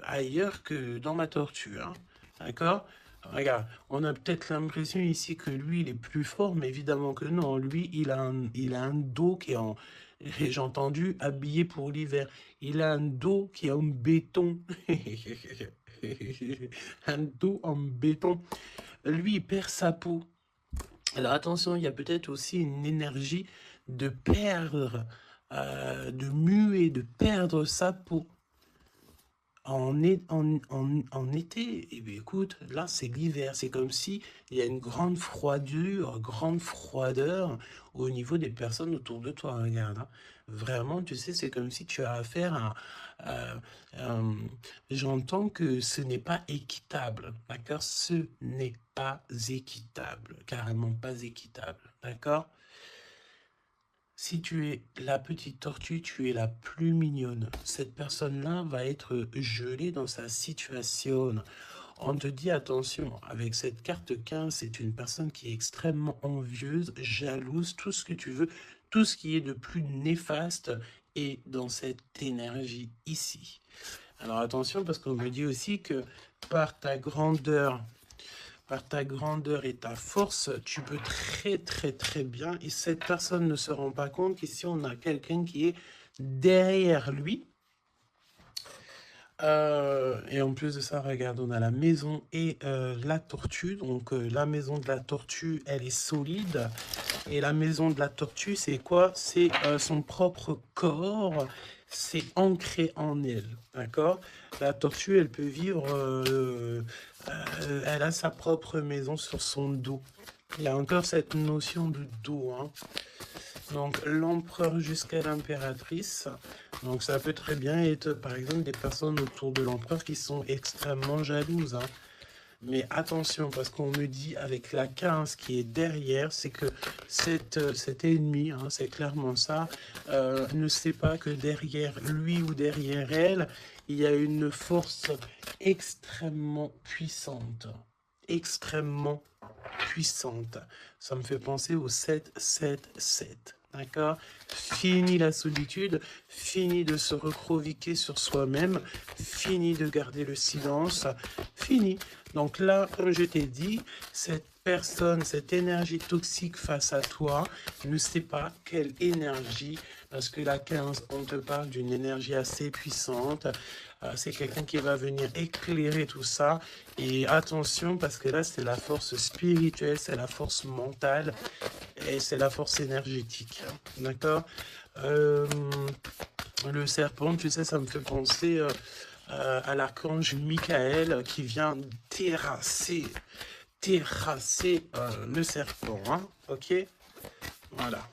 A: ailleurs que dans ma tortue, hein, d'accord? Regarde, on a peut-être l'impression ici que lui, il est plus fort, mais évidemment que non. Lui, il a un dos qui est en, j'ai entendu, habillé pour l'hiver. Il a un dos qui est en béton. Un dos en béton. Lui, il perd sa peau. Alors attention, il y a peut-être aussi une énergie de perdre, de muer, de perdre sa peau. En été, eh bien, écoute, là c'est l'hiver, c'est comme si il y a une grande froideur au niveau des personnes autour de toi, regarde. Hein. Vraiment, tu sais, c'est comme si tu as affaire j'entends que ce n'est pas équitable, d'accord? Ce n'est pas équitable, carrément pas équitable, d'accord? Si tu es la petite tortue, tu es la plus mignonne. Cette personne-là va être gelée dans sa situation. On te dit attention, avec cette carte 15, c'est une personne qui est extrêmement envieuse, jalouse, tout ce que tu veux, tout ce qui est de plus néfaste est dans cette énergie ici. Alors attention, parce qu'on me dit aussi que par ta grandeur et ta force, tu peux très bien, et cette personne ne se rend pas compte qu'ici on a quelqu'un qui est derrière lui. Et en plus de ça, regarde, on a la maison et la tortue. Donc la maison de la tortue, elle est solide. Et la maison de la tortue, c'est quoi? C'est son propre corps. C'est ancré en elle. D'accord? La tortue, elle peut vivre... elle a sa propre maison sur son dos. Il y a encore cette notion de dos. Hein. Donc l'empereur jusqu'à l'impératrice. Donc ça peut très bien être par exemple des personnes autour de l'empereur qui sont extrêmement jalouses. Hein. Mais attention, parce qu'on me dit avec la 15 qui est derrière, c'est que cet ennemi, hein, c'est clairement ça, ne sait pas que derrière lui ou derrière elle, il y a une force extrêmement puissante. Extrêmement puissante. Ça me fait penser au 7-7-7. D'accord? Fini la solitude, fini de se recroqueviller sur soi-même, fini de garder le silence, fini. Donc là, comme je t'ai dit, cette personne, cette énergie toxique face à toi, ne sait pas quelle énergie, parce que la 15, on te parle d'une énergie assez puissante. C'est quelqu'un qui va venir éclairer tout ça. Et attention, parce que là, c'est la force spirituelle, c'est la force mentale et c'est la force énergétique. D'accord? Le serpent, tu sais, ça me fait penser à l'archange Michael qui vient terrasser le serpent. Hein? Ok? Voilà.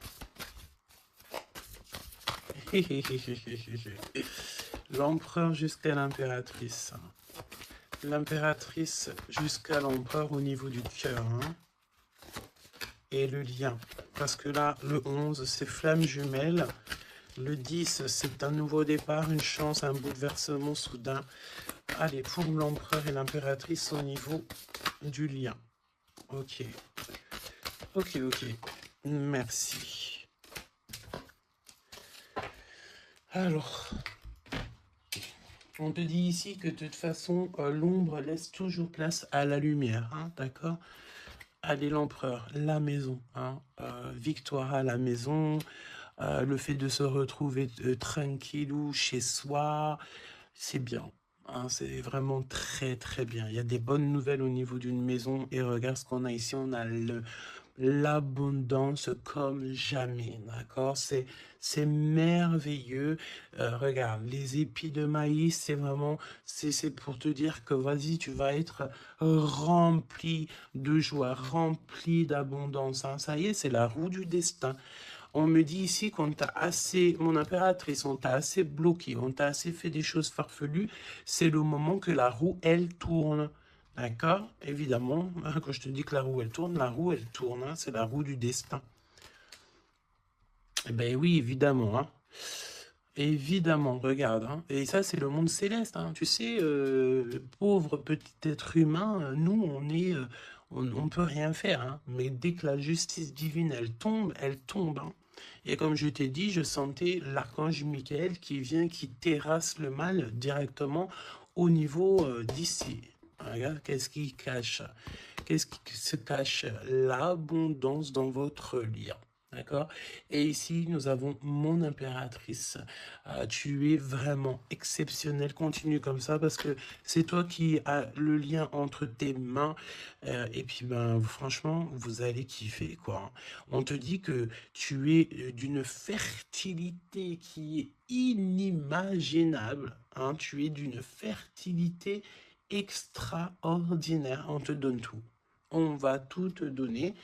A: L'empereur jusqu'à l'impératrice. L'impératrice jusqu'à l'empereur au niveau du cœur. Hein? Et le lien. Parce que là, le 11, c'est flamme jumelle. Le 10, c'est un nouveau départ, une chance, un bouleversement soudain. Allez, pour l'empereur et l'impératrice au niveau du lien. Ok. Ok, ok. Merci. Alors, on te dit ici que de toute façon, l'ombre laisse toujours place à la lumière. Hein, d'accord? Allez, l'empereur, la maison. Hein, victoire à la maison. Le fait de se retrouver tranquillou chez soi, c'est bien. Hein, c'est vraiment très très bien. Il y a des bonnes nouvelles au niveau d'une maison. Et regarde ce qu'on a ici. On a l'abondance comme jamais. D'accord? C'est merveilleux. Regarde, les épis de maïs, c'est vraiment, c'est pour te dire que vas-y, tu vas être rempli de joie, rempli d'abondance. Hein. Ça y est, c'est la roue du destin. On me dit ici qu'on t'a assez, mon impératrice, on t'a assez bloqué, on t'a assez fait des choses farfelues. C'est le moment que la roue, elle tourne. D'accord? Évidemment, hein, quand je te dis que la roue, elle tourne, hein, c'est la roue du destin. Eh ben oui, évidemment. Hein. Évidemment, regarde. Hein. Et ça, c'est le monde céleste. Hein. Tu sais, pauvre petit être humain, nous, on est... on peut rien faire. Hein. Mais dès que la justice divine, elle tombe, elle tombe. Hein. Et comme je t'ai dit, je sentais l'archange Michael qui vient, qui terrasse le mal directement au niveau d'ici. Regarde, qu'est-ce qui cache? Qu'est-ce qui se cache? L'abondance dans votre lien. D'accord? Et ici, nous avons mon impératrice. Tu es vraiment exceptionnel. Continue comme ça parce que c'est toi qui as le lien entre tes mains. Et puis, ben, franchement, vous allez kiffer, quoi. On te dit que tu es d'une fertilité qui est inimaginable. Hein? Tu es d'une fertilité extraordinaire. On te donne tout. On va tout te donner.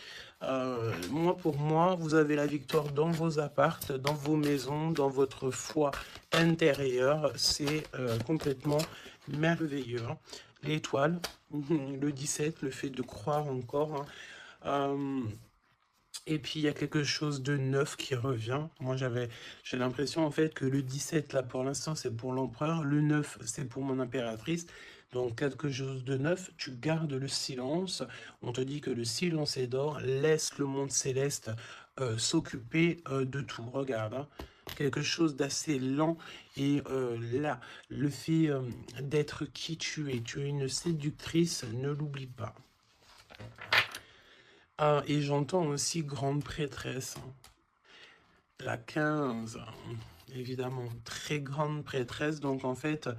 A: Moi, pour moi, vous avez la victoire dans vos appartes, dans vos maisons, dans votre foi intérieure. C'est complètement merveilleux. Hein. L'étoile, le 17, le fait de croire encore. Hein. Et puis, il y a quelque chose de neuf qui revient. Moi, j'ai l'impression, en fait, que le 17, là, pour l'instant, c'est pour l'empereur. Le 9, c'est pour mon impératrice. Donc, quelque chose de neuf, tu gardes le silence. On te dit que le silence est d'or. Laisse le monde céleste s'occuper de tout. Regarde, hein. Quelque chose d'assez lent. Et là, le fait d'être qui tu es une séductrice, ne l'oublie pas. Ah, et j'entends aussi grande prêtresse. Hein. La 15, évidemment, très grande prêtresse. Donc, en fait,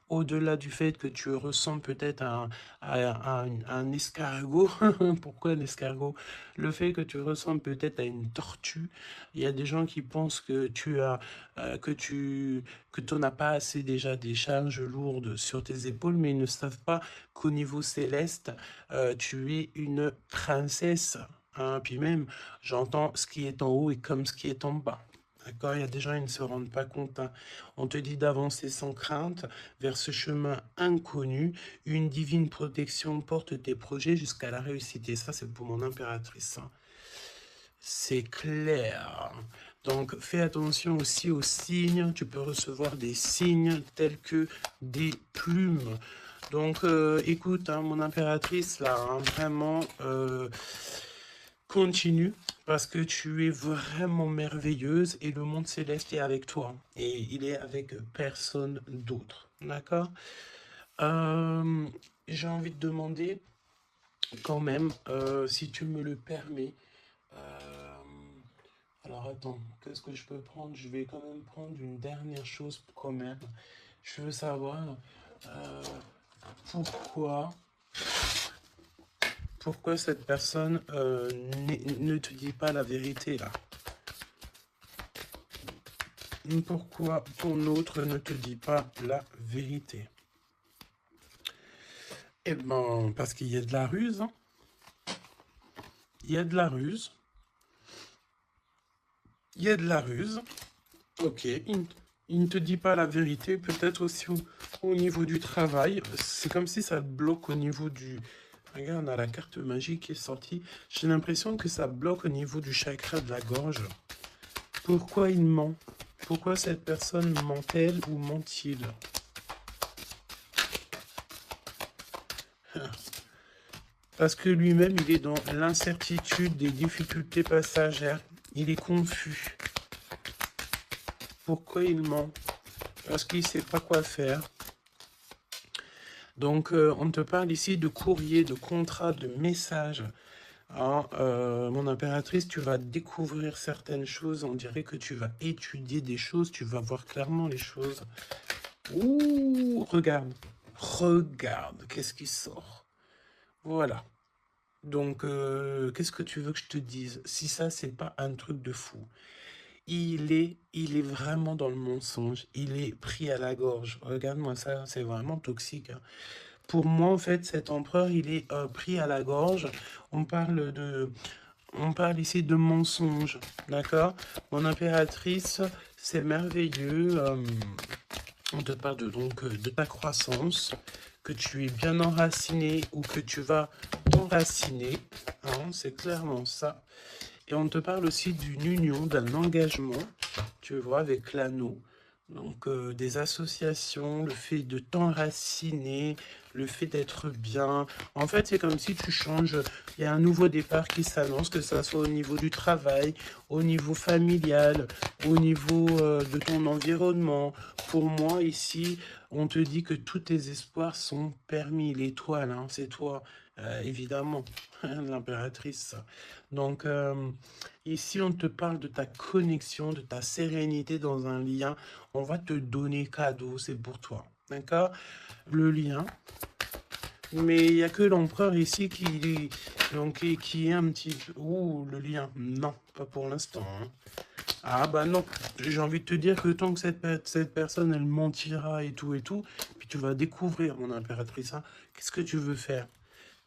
A: au-delà du fait que tu ressens peut-être un escargot, pourquoi un escargot? Le fait que tu ressens peut-être à une tortue. Il y a des gens qui pensent que tu n'as pas assez déjà des charges lourdes sur tes épaules, mais ils ne savent pas qu'au niveau céleste, tu es une princesse. Hein. Puis même, j'entends ce qui est en haut et comme ce qui est en bas. D'accord, il y a des gens, ils ne se rendent pas compte. Hein. On te dit d'avancer sans crainte vers ce chemin inconnu. Une divine protection porte tes projets jusqu'à la réussite. Et ça, c'est pour mon impératrice. Hein. C'est clair. Donc, fais attention aussi aux signes. Tu peux recevoir des signes tels que des plumes. Donc, écoute, hein, mon impératrice, là, hein, vraiment... Continue, parce que tu es vraiment merveilleuse et le monde céleste est avec toi. Et il est avec personne d'autre. D'accord? Euh, j'ai envie de demander quand même, si tu me le permets. euh, alors attends, qu'est-ce que je peux prendre? Je vais quand même prendre une dernière chose quand même. Je veux savoir euh, pourquoi, pourquoi cette personne ne te dit pas la vérité là. Pourquoi ton autre ne te dit pas la vérité? Eh ben, parce qu'il y a de la ruse. Hein. Il y a de la ruse. Il y a de la ruse. Ok, il ne te dit pas la vérité, peut-être aussi au niveau du travail. C'est comme si ça te bloque au niveau du... Regarde, on a la carte magique qui est sortie. J'ai l'impression que ça bloque au niveau du chakra de la gorge. Pourquoi il ment? Pourquoi cette personne ment-elle ou ment-il? Parce que lui-même, il est dans l'incertitude des difficultés passagères. Il est confus. Pourquoi il ment? Parce qu'il ne sait pas quoi faire. Donc, on te parle ici de courrier, de contrat, de message. Hein, mon impératrice, tu vas découvrir certaines choses. On dirait que tu vas étudier des choses. Tu vas voir clairement les choses. Ouh, regarde. Regarde, qu'est-ce qui sort? Voilà. Donc, qu'est-ce que tu veux que je te dise? Si ça, c'est pas un truc de fou. Il est vraiment dans le mensonge. Il est pris à la gorge. Regarde-moi ça, c'est vraiment toxique. Hein. Pour moi, en fait, cet empereur, il est pris à la gorge. On parle ici de mensonge, d'accord? Mon impératrice, c'est merveilleux. On te parle de ta croissance, que tu es bien enraciné ou que tu vas t'enraciner. Hein, c'est clairement ça. Et on te parle aussi d'une union, d'un engagement, tu vois, avec l'anneau. Donc, des associations, le fait de t'enraciner, le fait d'être bien. En fait, c'est comme si tu changes. Il y a un nouveau départ qui s'annonce, que ça soit au niveau du travail, au niveau familial, au niveau de ton environnement. Pour moi, ici, on te dit que tous tes espoirs sont permis. L'étoile, hein, c'est toi, évidemment, l'impératrice. Donc, ici, on te parle de ta connexion, de ta sérénité dans un lien. On va te donner cadeau, c'est pour toi. D'accord? Le lien. Mais il n'y a que l'empereur ici qui est un petit peu... Ouh, le lien. Non, pas pour l'instant. Hein. Ah bah non, j'ai envie de te dire que tant que cette personne, elle mentira et tout, puis tu vas découvrir, mon impératrice, hein, qu'est-ce que tu veux faire?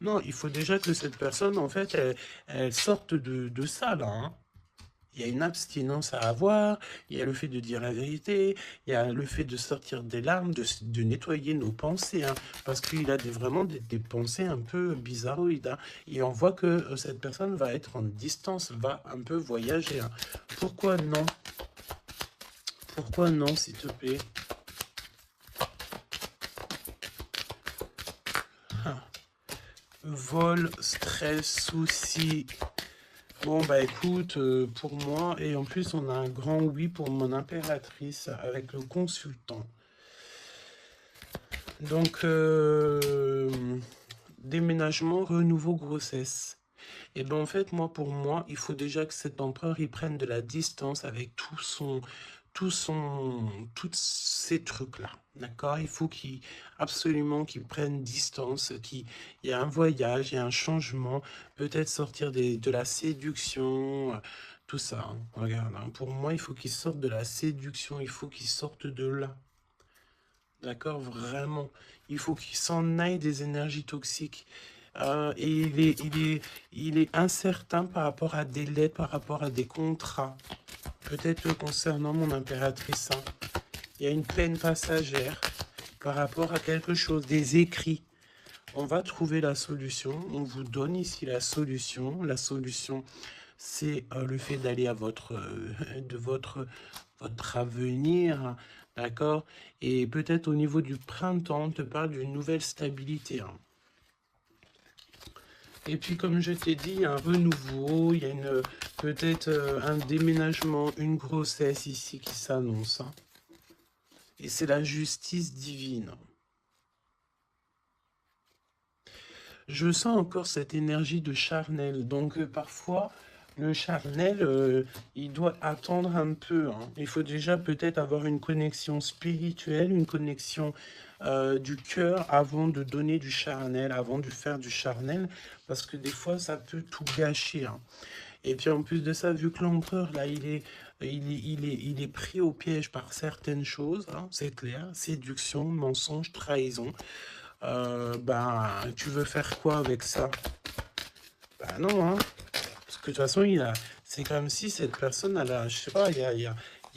A: Non, il faut déjà que cette personne, en fait, elle sorte de ça, là. Hein. Il y a une abstinence à avoir, il y a le fait de dire la vérité, il y a le fait de sortir des larmes, de nettoyer nos pensées, hein, parce qu'il a vraiment des pensées un peu bizarroïdes. Hein, et on voit que cette personne va être en distance, va un peu voyager. Hein. Pourquoi non? Pourquoi non, s'il te plaît? Ah. Vol, stress, soucis. Bon, bah écoute, pour moi, et en plus, on a un grand oui pour mon impératrice avec le consultant. Donc, déménagement, renouveau, grossesse. Et ben en fait, pour moi, il faut déjà que cet empereur, il prenne de la distance avec tous ces trucs-là. D'accord? Il faut absolument qu'il prenne distance, il y a un voyage, il y a un changement, peut-être sortir de la séduction, tout ça. Hein. Regarde, hein, pour moi, il faut qu'il sorte de la séduction, il faut qu'il sorte de là. D'accord? Vraiment. Il faut qu'il s'en aille des énergies toxiques. Et il est incertain par rapport à des lettres, par rapport à des contrats. Peut-être concernant mon impératrice. Hein. Il y a une peine passagère par rapport à quelque chose, des écrits. On va trouver la solution. On vous donne ici la solution. La solution, c'est le fait d'aller à votre avenir, d'accord? Et peut-être au niveau du printemps, on te parle d'une nouvelle stabilité. Hein. Et puis, comme je t'ai dit, un renouveau, il y a peut-être un déménagement, une grossesse ici qui s'annonce. Hein. Et c'est la justice divine. Je sens encore cette énergie de charnel. Donc, parfois, le charnel, il doit attendre un peu. Hein. Il faut déjà peut-être avoir une connexion spirituelle, une connexion du cœur avant de donner du charnel, avant de faire du charnel, parce que des fois, ça peut tout gâcher. Hein. Et puis, en plus de ça, vu que l'empereur, là, il est pris au piège par certaines choses, hein, c'est clair, séduction, mensonge, trahison. Tu veux faire quoi avec ça? Bah non, hein. Parce que de toute façon, c'est comme si cette personne, je sais pas, il y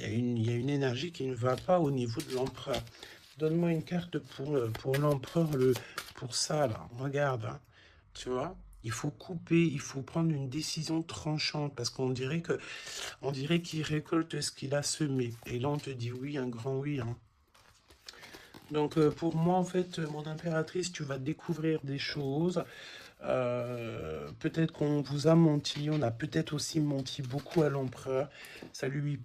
A: a une énergie qui ne va pas au niveau de l'empereur. Donne-moi une carte pour l'empereur, pour ça, là. Regarde, hein. Tu vois? Il faut couper, il faut prendre une décision tranchante, parce on dirait qu'il récolte ce qu'il a semé. Et là, on te dit oui, un grand oui, hein. Donc pour moi, en fait, mon impératrice, tu vas découvrir des choses. Peut-être qu'on vous a menti, on a peut-être aussi menti beaucoup à l'empereur. Ça lui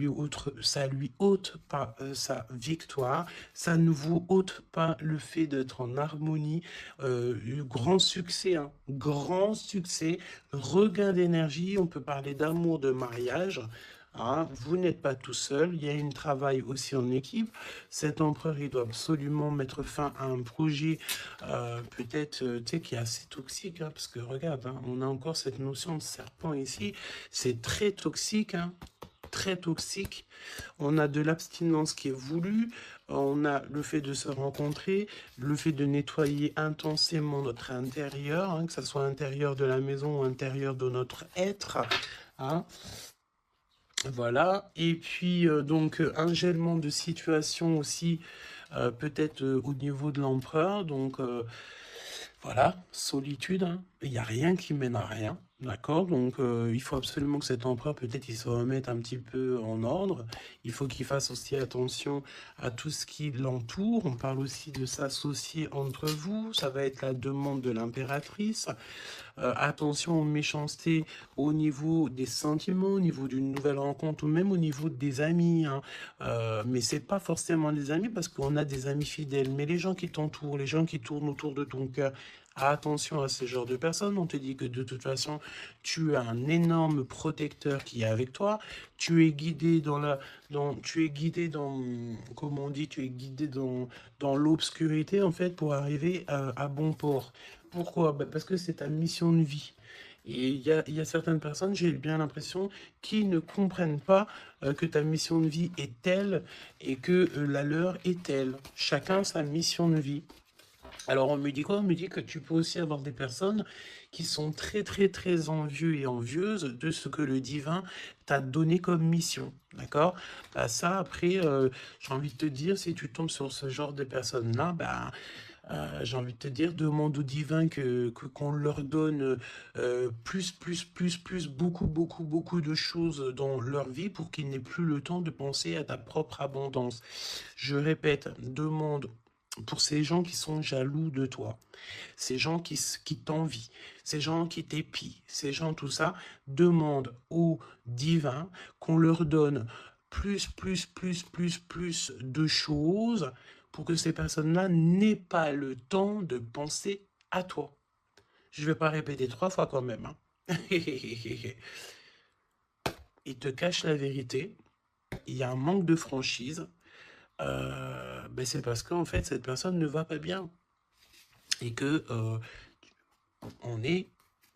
A: ôte pas sa victoire. Ça ne vous ôte pas le fait d'être en harmonie. Grand succès, hein, grand succès. Regain d'énergie. On peut parler d'amour, de mariage. Hein, vous n'êtes pas tout seul, il y a un travail aussi en équipe. Cet empereur, il doit absolument mettre fin à un projet, peut-être, tu sais, qui est assez toxique, hein, parce que regarde, hein, on a encore cette notion de serpent ici, c'est très toxique, hein, très toxique. On a de l'abstinence qui est voulue, on a le fait de se rencontrer, le fait de nettoyer intensément notre intérieur, hein, que ce soit intérieur de la maison ou intérieur de notre être, hein. Voilà, et puis donc un gèlement de situation aussi, peut-être au niveau de l'empereur, donc voilà, solitude, hein. Il n'y a rien qui mène à rien, d'accord? Donc il faut absolument que cet empereur, peut-être, il se remette un petit peu en ordre. Il faut qu'il fasse aussi attention à tout ce qui l'entoure. On parle aussi de s'associer entre vous. Ça va être la demande de l'impératrice. Attention aux méchancetés au niveau des sentiments, au niveau d'une nouvelle rencontre ou même au niveau des amis. Hein. Mais c'est pas forcément des amis parce qu'on a des amis fidèles. Mais les gens qui t'entourent, les gens qui tournent autour de ton cœur, attention à ce genre de personnes. On te dit que de toute façon, tu as un énorme protecteur qui est avec toi. Tu es guidé comment on dit, tu es guidé dans l'obscurité en fait pour arriver à bon port. Pourquoi? Parce que c'est ta mission de vie. Et il y a certaines personnes, j'ai bien l'impression, qui ne comprennent pas que ta mission de vie est telle et que la leur est telle. Chacun sa mission de vie. Alors on me dit quoi? On me dit que tu peux aussi avoir des personnes qui sont très très très envieux et envieuses de ce que le divin t'a donné comme mission. D'accord? Ça après, j'ai envie de te dire, si tu tombes sur ce genre de personnes-là, j'ai envie de te dire, demande au divin qu'on leur donne beaucoup, beaucoup, beaucoup de choses dans leur vie pour qu'ils n'aient plus le temps de penser à ta propre abondance. Je répète, demande pour ces gens qui sont jaloux de toi, ces gens qui t'envient, ces gens qui t'épient, ces gens, tout ça, demande au divin qu'on leur donne plus de choses pour que ces personnes-là n'aient pas le temps de penser à toi. Je ne vais pas répéter 3 fois quand même. Hein. Il te cache la vérité. Il y a un manque de franchise. C'est parce qu'en fait, cette personne ne va pas bien. Et que on est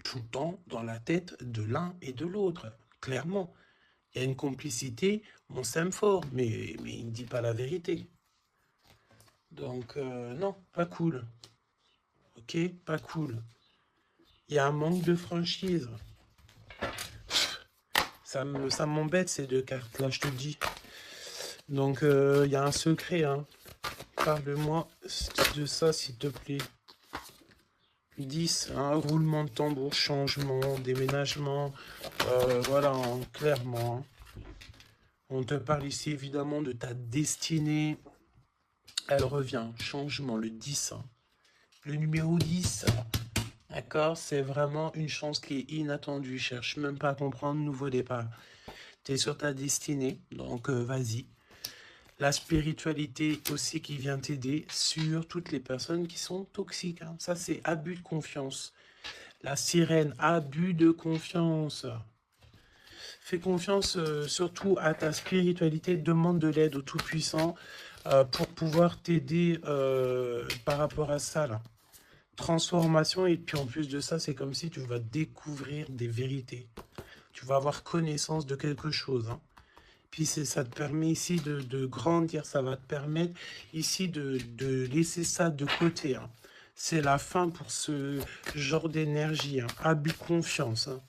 A: tout le temps dans la tête de l'un et de l'autre. Clairement. Il y a une complicité, on s'aime fort, mais il ne dit pas la vérité. Donc, non, pas cool. Ok, pas cool. Il y a un manque de franchise. Ça m'embête ces deux cartes-là, je te dis. Donc, il y a un secret. Hein. Parle-moi de ça, s'il te plaît. 10, hein, roulement de tambour, changement, déménagement. Voilà, hein, clairement. Hein. On te parle ici évidemment de ta destinée. Elle revient, changement, le 10. Hein. Le numéro 10. D'accord. d'accord? C'est vraiment une chance qui est inattendue. Cherche même pas à comprendre, nouveau départ. Tu es sur ta destinée, donc vas-y. La spiritualité aussi qui vient t'aider sur toutes les personnes qui sont toxiques, hein. Ça, c'est abus de confiance. La sirène, abus de confiance. Fais confiance surtout à ta spiritualité, demande de l'aide au Tout-Puissant pour pouvoir t'aider par rapport à ça, là. Transformation, et puis en plus de ça, c'est comme si tu vas découvrir des vérités. Tu vas avoir connaissance de quelque chose, hein. Puis ça te permet ici de grandir, ça va te permettre ici de laisser ça de côté, hein. C'est la fin pour ce genre d'énergie, hein. Abus de confiance, hein.